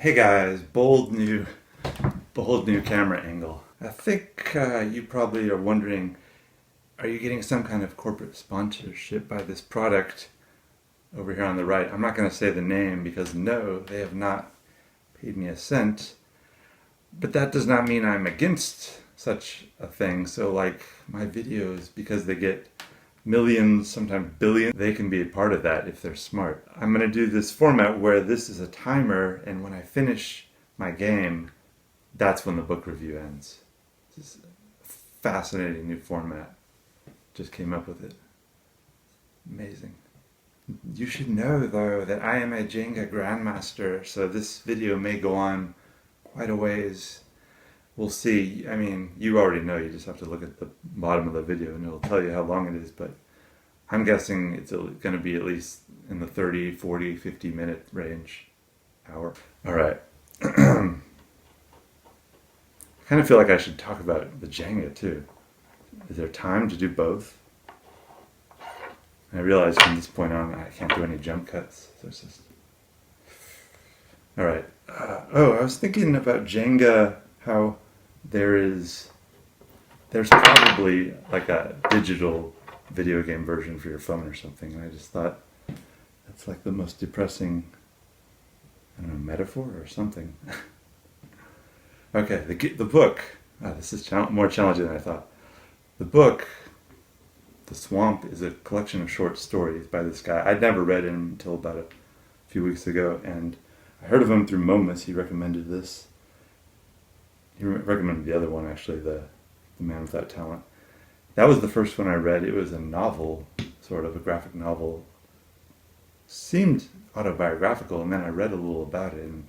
Hey guys, bold new camera angle. I think you probably are wondering, are you getting some kind of corporate sponsorship by this product over here on the right? I'm not going to say the name because no, they have not paid me a cent. But that does not mean I'm against such a thing. So like my videos, because they get millions, sometimes billions, they can be a part of that if they're smart. I'm going to do this format where this is a timer, and when I finish my game, that's when the book review ends. This is a fascinating new format. Just came up with it. Amazing. You should know though that I am a Jenga grandmaster, so this video may go on quite a ways. We'll see. I mean, you already know, you just have to look at the bottom of the video and it'll tell you how long it is, but I'm guessing it's going to be at least in the 30, 40, 50 minute range. Hour. Alright. I kind of feel like I should talk about the Jenga too. Is there time to do both? And I realize from this point on I can't do any jump cuts. So it's just... Alright. I was thinking about Jenga, how there's probably like a digital video game version for your phone or something, and I just thought that's like the most depressing, I don't know, metaphor or something. Okay, the book. This is more challenging than I thought. The book, The Swamp, is a collection of short stories by this guy. I'd never read him until about a few weeks ago, and I heard of him through Momus. He recommended this. He recommended the other one, actually, the Man Without Talent. That was the first one I read. It was a novel, sort of a graphic novel. Seemed autobiographical, and then I read a little about it, and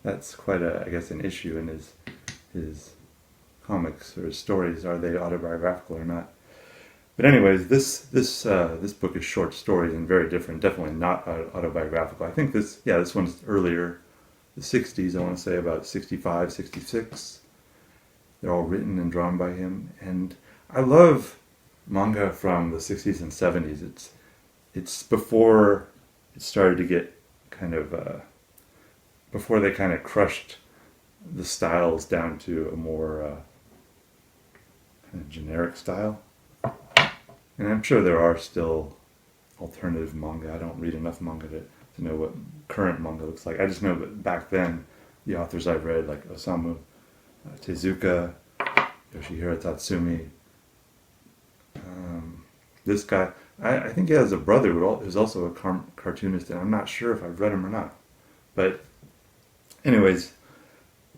that's quite I guess, an issue in his comics or his stories. Are they autobiographical or not? But anyways, this book is short stories and very different. Definitely not autobiographical. I think this one's earlier, the 60s. I want to say about 65, 66. They're all written and drawn by him, and I love manga from the 60s and 70s. It's before it started to get kind of before they kind of crushed the styles down to a more kind of generic style. And I'm sure there are still alternative manga. I don't read enough manga to know what current manga looks like. I just know that back then, the authors I've read, like Osamu Tezuka, Yoshiharu Tatsumi, this guy, I think he has a brother who's also a cartoonist, and I'm not sure if I've read him or not. But anyways,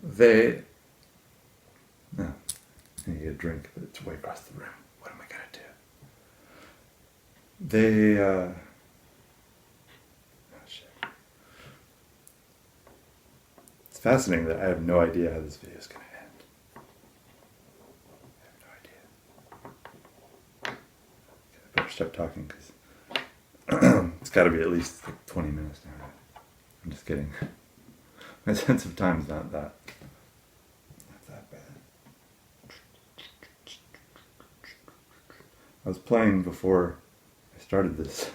I need to get a drink, but it's way across the room. What am I going to do? It's fascinating that I have no idea how this video is going to end. I have no idea. I better start talking because it's got to be at least like 20 minutes now. I'm just kidding. My sense of time is not that bad. I was playing before I started this.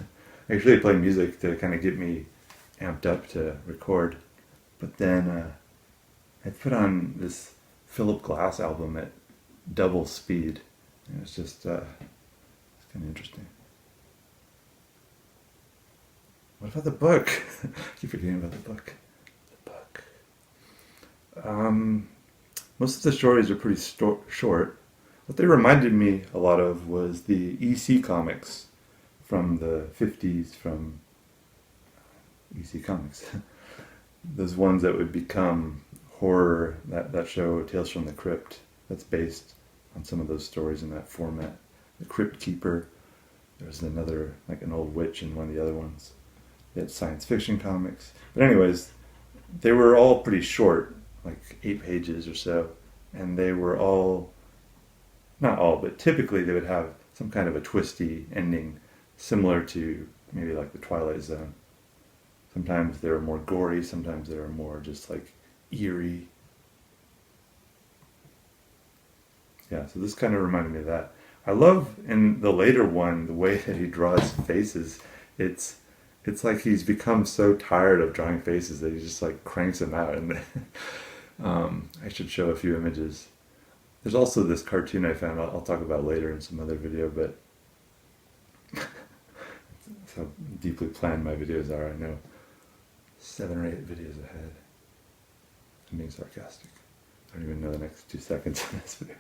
I usually play music to kind of get me amped up to record, but then I put on this Philip Glass album at double speed. And it's just it's kind of interesting. What about the book? I keep forgetting about the book. Most of the stories are pretty short. What they reminded me a lot of was the EC comics from the 50s, from EC Comics. Those ones that would become horror, that show Tales from the Crypt, that's based on some of those stories in that format. The Crypt Keeper, there's another, like an old witch in one of the other ones. They had science fiction comics. But anyways, they were all pretty short, like 8 pages or so, and they were all, not all, but typically they would have some kind of a twisty ending, similar to maybe like the Twilight Zone. Sometimes they were more gory, sometimes they were more just like eerie. Yeah, so this kind of reminded me of that. I love in the later one the way that he draws faces. It's It's like he's become so tired of drawing faces that he just like cranks them out. And I should show a few images. There's also this cartoon I found. I'll talk about later in some other video, but that's how deeply planned my videos are. I know 7 or 8 videos ahead. I'm being sarcastic. I don't even know the next 2 seconds in this video.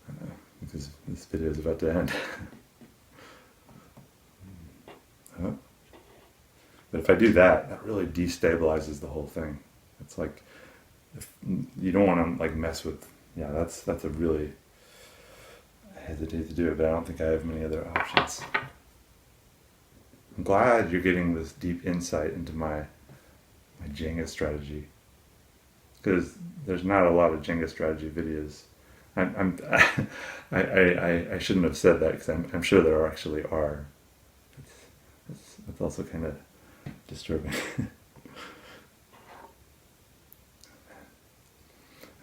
I know, because this video is about to end. Oh. But if I do that, that really destabilizes the whole thing. It's like, if you don't want to like mess with, yeah, that's a really, I hesitate to do it, but I don't think I have many other options. I'm glad you're getting this deep insight into my Jenga strategy, because there's not a lot of Jenga strategy videos. I shouldn't have said that, because I'm sure there actually are. It's also kind of disturbing.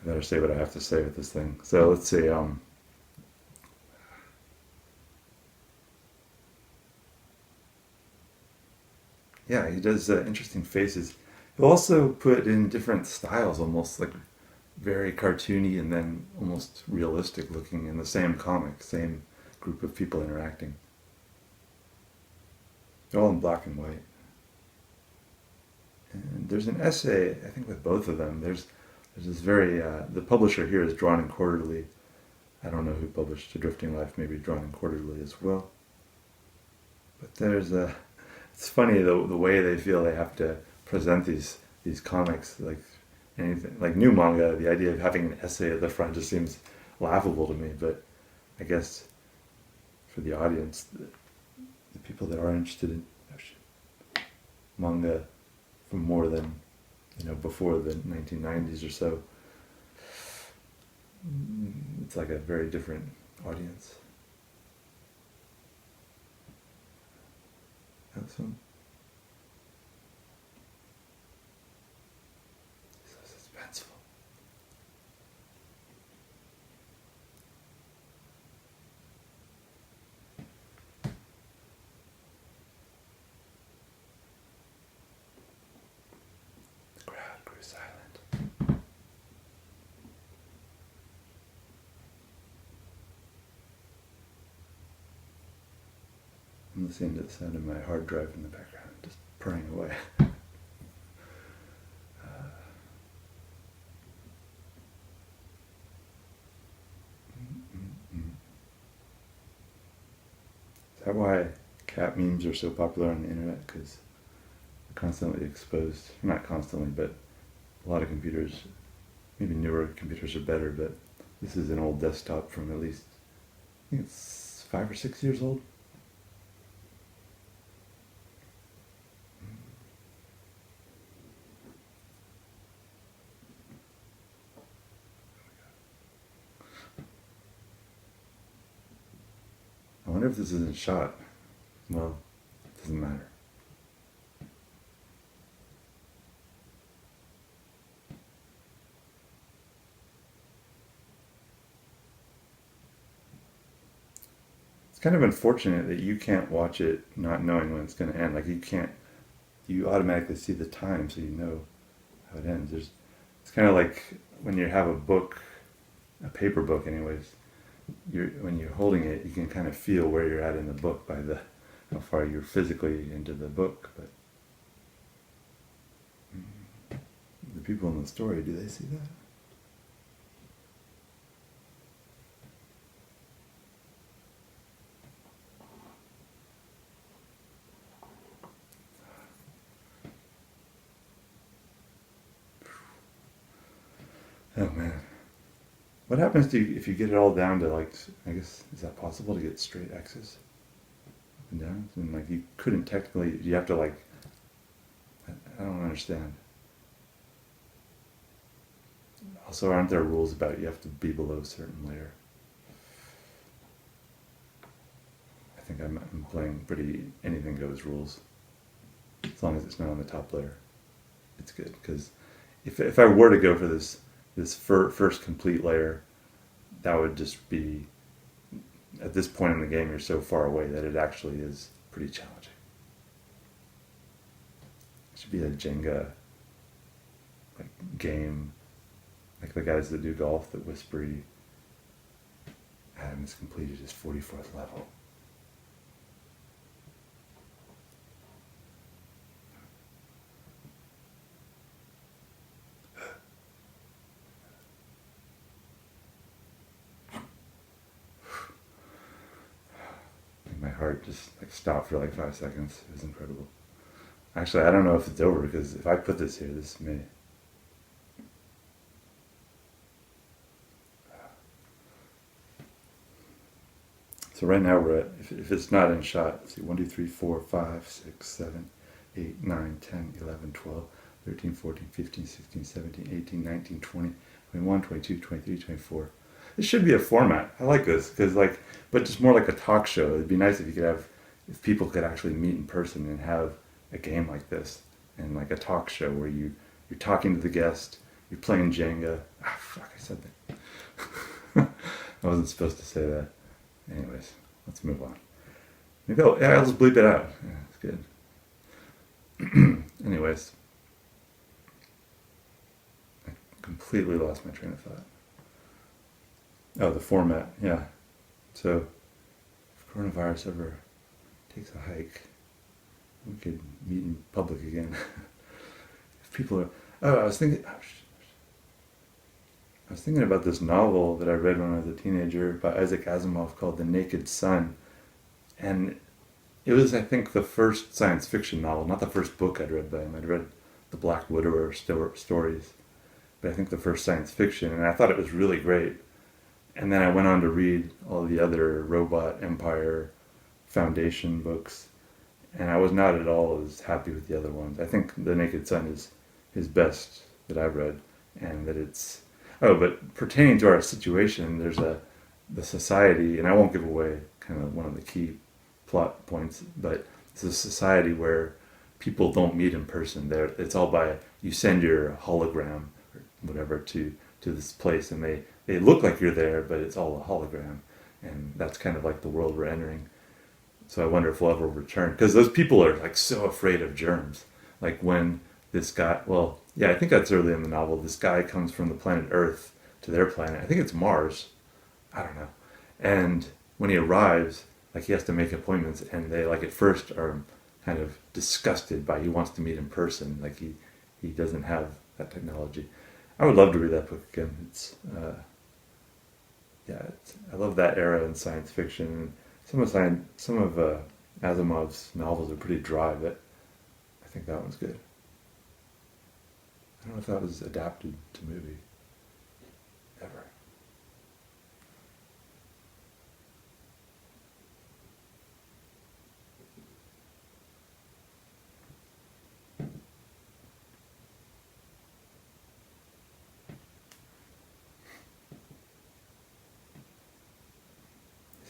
I better say what I have to say with this thing. So let's see. Yeah, he does interesting faces. He'll also put in different styles, almost like very cartoony and then almost realistic looking in the same comic, same group of people interacting. They're all in black and white. And there's an essay, I think, with both of them. There's this very, the publisher here is Drawn and Quarterly. I don't know who published A Drifting Life, maybe Drawn and Quarterly as well. But there's a, it's funny the way they feel they have to present these comics, like anything, like new manga. The idea of having an essay at the front just seems laughable to me. But I guess for the audience, the people that are interested in manga from more than, before the 1990s or so, it's like a very different audience. This one. So suspenseful. The crowd grew silent. I'm listening to the sound of my hard drive in the background, just purring away. Is that why cat memes are so popular on the internet? Because they're constantly exposed. Not constantly, but a lot of computers, maybe newer computers are better, but this is an old desktop from at least, I think it's 5 or 6 years old. I wonder if this isn't shot. Well, it doesn't matter. It's kind of unfortunate that you can't watch it not knowing when it's going to end. Like you automatically see the time so you know how it ends. It's kind of like when you have a book, a paper book anyways, when you're holding it, you can kind of feel where you're at in the book by how far you're physically into the book. But the people in the story, do they see that? Oh man. What happens if you get it all down to, like, I guess, is that possible to get straight X's up and down? And like you couldn't technically, you have to like, I don't understand. Also, aren't there rules about you have to be below a certain layer? I think I'm playing pretty anything goes rules. As long as it's not on the top layer, it's good. Because if I were to go for this first complete layer, that would just be at this point in the game you're so far away that it actually is pretty challenging. It should be a Jenga like game, like the guys that do golf that whispery. Adam has completed his 44th level. My heart just like stopped for like 5 seconds. It was incredible. Actually, I don't know if it's over because if I put this here, this may. So right now we're at, if it's not in shot, let's see, 1, 2, 3, 4, 5, 6, 7, 8, 9, 10, 11, 12, 13, 14, 15, 16, 17, 18, 19, 20, 21, 22, 23, 24. This should be a format. I like this because but just more like a talk show. It'd be nice if you could have, if people could actually meet in person and have a game like this and like a talk show where you're talking to the guest, you're playing Jenga. Ah, fuck, I said that. I wasn't supposed to say that. Anyways, let's move on. Maybe I'll just bleep it out. Yeah, it's good. Anyways, I completely lost my train of thought. Oh, the format, yeah. So, if coronavirus ever takes a hike, we could meet in public again. If people are, I was thinking about this novel that I read when I was a teenager by Isaac Asimov called The Naked Sun. And it was, I think, the first science fiction novel, not the first book I'd read by him. I'd read the Black Widower stories, but I think the first science fiction, and I thought it was really great. And then I went on to read all the other Robot Empire Foundation books, and I was not at all as happy with the other ones. I think The Naked Sun is his best that I've read, and that it's... Oh, but pertaining to our situation, there's the society, and I won't give away kind of one of the key plot points, but it's a society where people don't meet in person. It's all by, you send your hologram or whatever to this place, and they look like you're there, but it's all a hologram, and that's kind of like the world we're entering. So I wonder if we'll ever return, because those people are like so afraid of germs. Like when this guy, well, yeah, I think that's early in the novel. This guy comes from the planet Earth to their planet. I think it's Mars. I don't know. And when he arrives, like he has to make appointments, and they like at first are kind of disgusted by he wants to meet in person. Like he doesn't have that technology. I would love to read that book again. It's I love that era in science fiction. Some of Asimov's novels are pretty dry, but I think that one's good. I don't know if that was adapted to movie ever.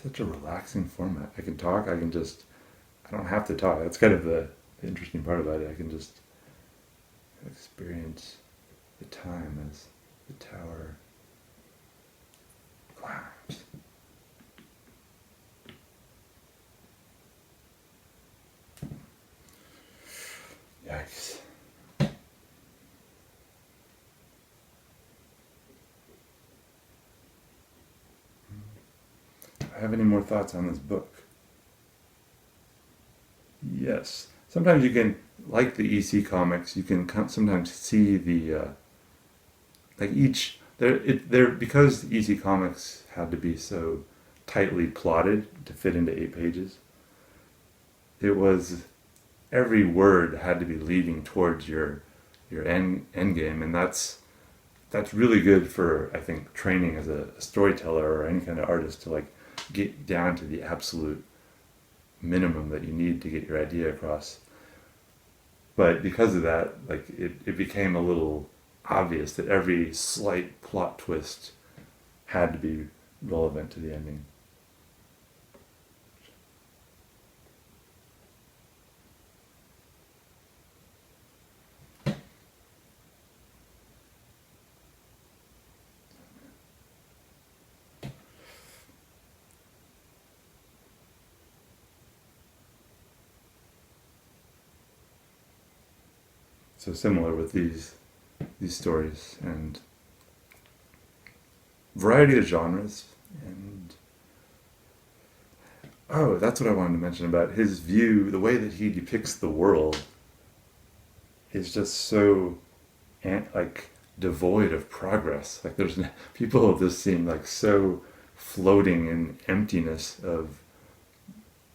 Such a relaxing format. I can talk, I don't have to talk. That's kind of the interesting part about it. I can just experience the time as the tower climbs. Yikes. Have any more thoughts on this book? Yes. Sometimes you can, like the EC comics, you can sometimes see the like each there because EC comics had to be so tightly plotted to fit into 8 pages. It was every word had to be leading towards your end game, and that's really good for, I think, training as a storyteller or any kind of artist to like get down to the absolute minimum that you need to get your idea across. But because of that, like it became a little obvious that every slight plot twist had to be relevant to the ending. So similar with these stories and variety of genres. And oh, that's what I wanted to mention about his view. The way that he depicts the world is just so like devoid of progress. Like there's people just seem like so floating in emptiness of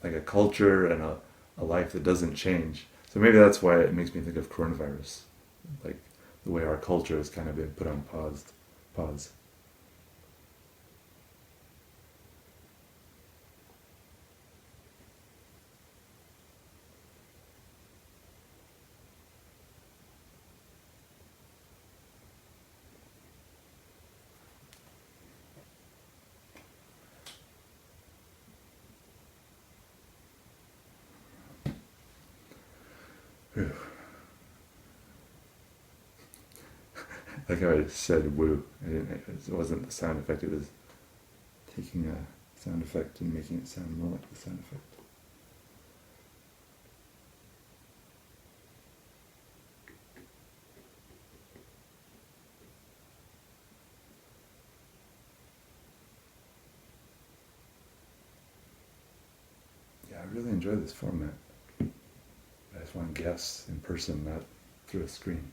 like a culture and a life that doesn't change. So maybe that's why it makes me think of coronavirus, like the way our culture has kind of been put on pause. Like how I said woo. It wasn't the sound effect, it was taking a sound effect and making it sound more like the sound effect. Yeah, I really enjoy this format. I just want guests in person, not through a screen.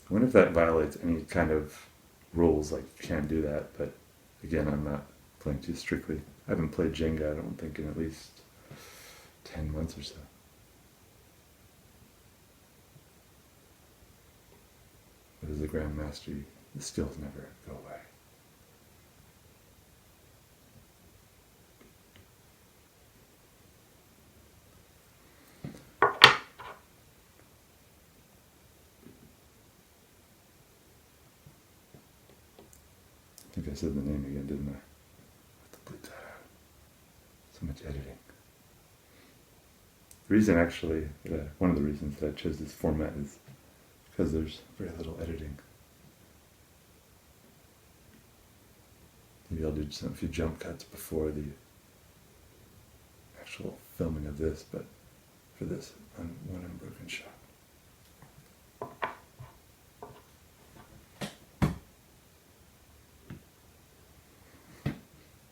I wonder if that violates any kind of rules, like you can't do that, but again, I'm not playing too strictly. I haven't played Jenga, I don't think, in at least 10 months or so. But as a grandmaster, the skills never go away. I think I said the name again, didn't I? I have to bleep that out. So much editing. The reason, actually, one of the reasons that I chose this format is because there's very little editing. Maybe I'll do a few jump cuts before the actual filming of this, but for this one unbroken shot.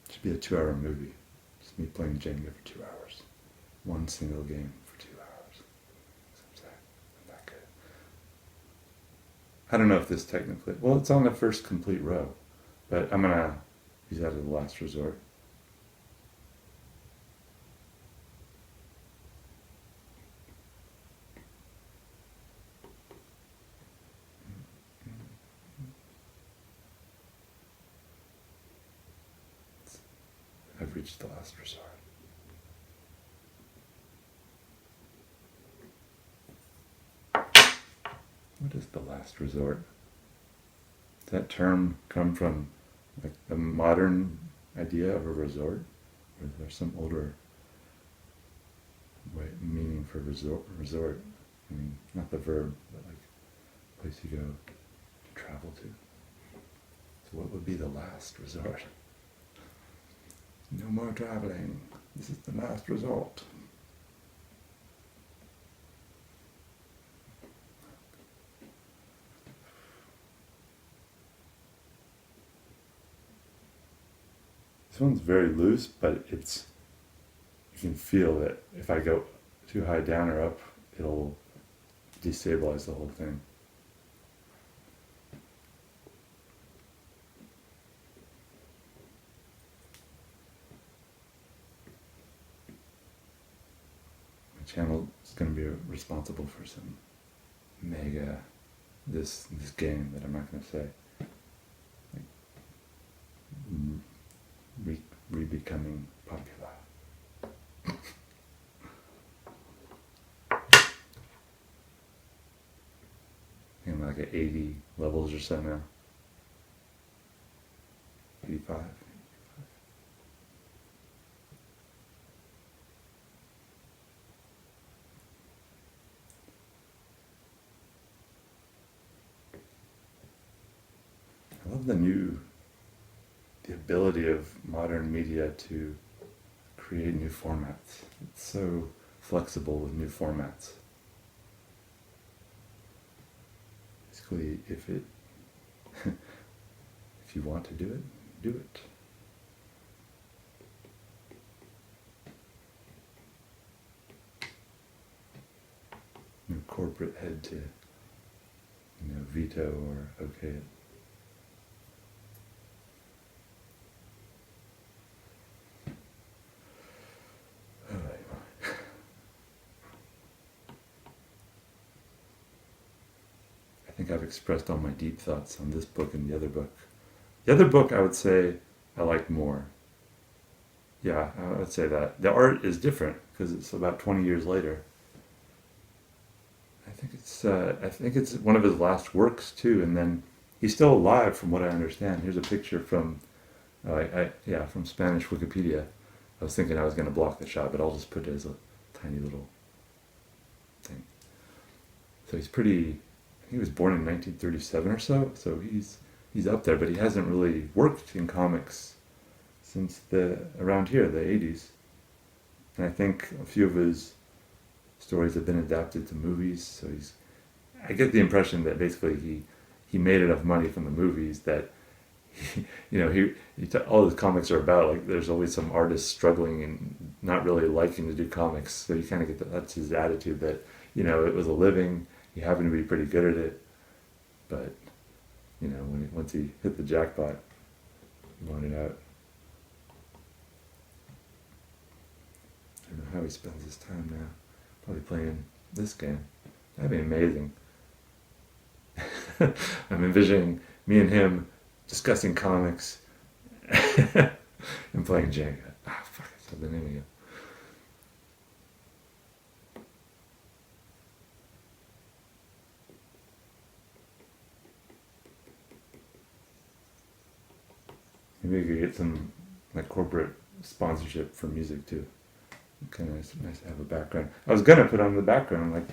Should be a 2-hour movie. Just me playing Jenga for 2 hours. One single game for 2 hours. I'm that good. I don't know if this technically, well, it's on the first complete row, but I'm gonna use that as a last resort. I've reached the last resort. What is the last resort? Does that term come from like the modern idea of a resort? Or is there some older meaning for resort? I mean, not the verb, but like a place you go to travel to. So what would be the last resort? No more traveling. This is the last resort. This one's very loose, but you can feel that if I go too high down or up, it'll destabilize the whole thing. Channel is going to be responsible for some mega this game that I'm not going to say. Like becoming popular? I'm like at 80 levels or so now. 85. I love the ability of modern media to create new formats. It's so flexible with new formats. Basically, if you want to do it, do it. No corporate head to, veto or okay it. I think I've expressed all my deep thoughts on this book and the other book. The other book, I would say, I liked more. Yeah, I would say that. The art is different because it's about 20 years later. I think it's one of his last works too, and then he's still alive from what I understand. Here's a picture from, from Spanish Wikipedia. I was thinking I was going to block the shot, but I'll just put it as a tiny little thing. So he's pretty. He was born in 1937 or so, so he's up there, but he hasn't really worked in comics since around here, the 80s. And I think a few of his stories have been adapted to movies, so I get the impression that basically he made enough money from the movies that all his comics are about, like, there's always some artist struggling and not really liking to do comics, so you kind of get that's his attitude, that it was a living, he happened to be pretty good at it, but once he hit the jackpot, he wanted out. I don't know how he spends his time now. Probably playing this game. That'd be amazing. I'm envisioning me and him discussing comics and playing Jenga. Fuck, I said the name again. Maybe we could get some corporate sponsorship for music too. Kind of nice to have a background. I was gonna put on the background,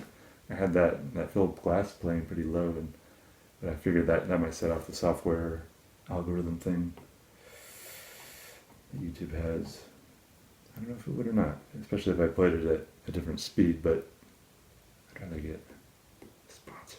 I had that Philip Glass playing pretty low, but I figured that might set off the software algorithm thing that YouTube has. I don't know if it would or not, especially if I played it at a different speed, but I'd rather get a sponsor.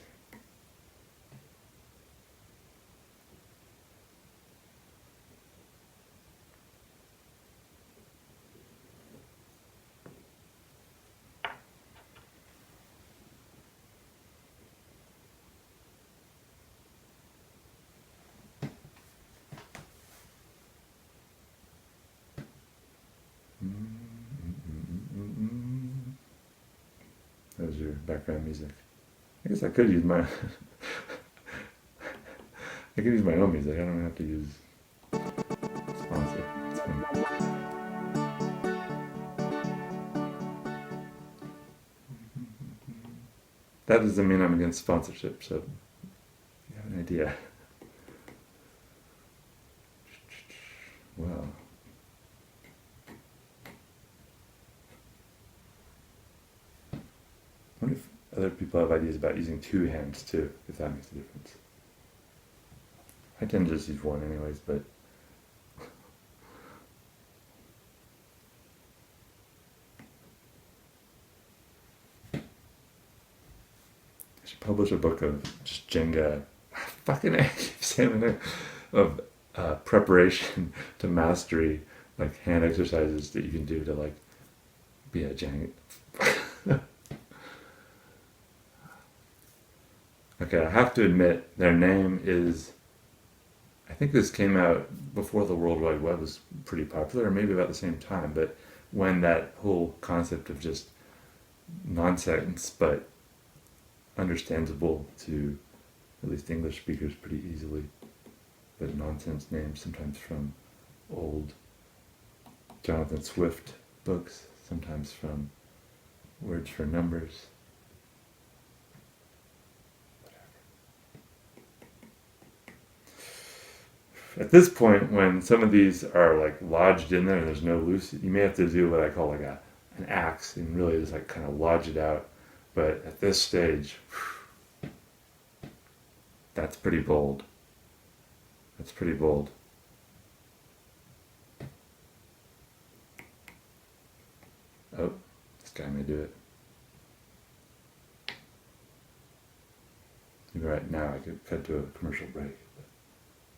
That was your background music. I guess I could use my own music. I don't have to use sponsor. It's fine. That doesn't mean I'm against sponsorship, so you have an idea. Well. I wonder if other people have ideas about using two hands too, if that makes a difference. I tend to just use one anyways, but I should publish a book of just Jenga, fucking I keep saying the name, of preparation to mastery, like hand exercises that you can do to be a Jenga. Okay, I have to admit, their name is, I think this came out before the World Wide Web was pretty popular, or maybe about the same time, but when that whole concept of just nonsense, but understandable to at least English speakers pretty easily, but nonsense names sometimes from old Jonathan Swift books, sometimes from Words for Numbers. At this point, when some of these are like lodged in there and there's no loose, you may have to do what I call like an axe and really just like kind of lodge it out. But at this stage, that's pretty bold. That's pretty bold. Oh, this guy may do it. Maybe right now I could cut to a commercial break.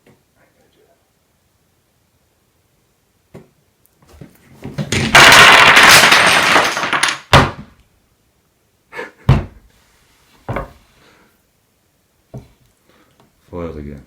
But I ain't gonna do that. Foiled again.